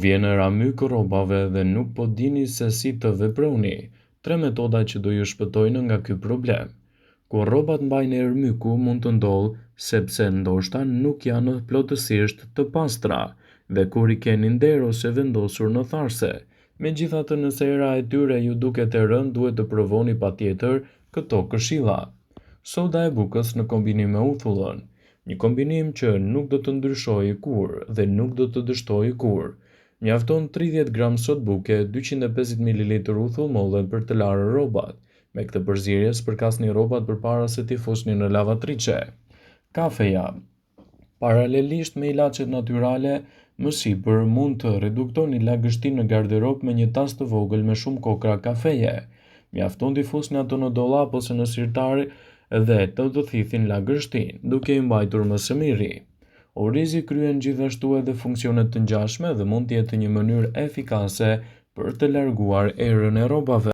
vjen era myk rrobave dhe nuk po dini se si të veproni, 3 metoda që do ju shpëtojnë nga ky problem. Kur rrobat mbajnë erë myku mund të ndodhë sepse ndoshta nuk janë plotësisht të pastra dhe kur i keni nder ose vendosur në tharse. Megjithatë, nëse era e tyre ju duket e rëndë, duhet të provoni patjetër këto këshilla. Soda e bukës në kombinim me uthullën, një kombinim që nuk do të ndryshojë kurrë dhe nuk do të dështojë kurrë. Mjafton 30 gram sodë buke, 250 ml uthull molle për të larë rrobat. Me këtë përzierje spërkasni rrobat përpara se t'i fusni në lavatriçe. Kafeja. Paralelisht me ilaçet natyrale, më sipër mund të reduktoni lagështinë në garderobë me një tas të vogël me shumë kokra kafeje. Mjafton t'i fusni ato në dollap ose në sirtar dhe të thithin lagështinë, duke i mbajtur më së miri. Orizi kryen gjithashtu edhe funksione të ngjashme dhe mund të jetë një mënyrë efikase për të larguar erën e rrobave.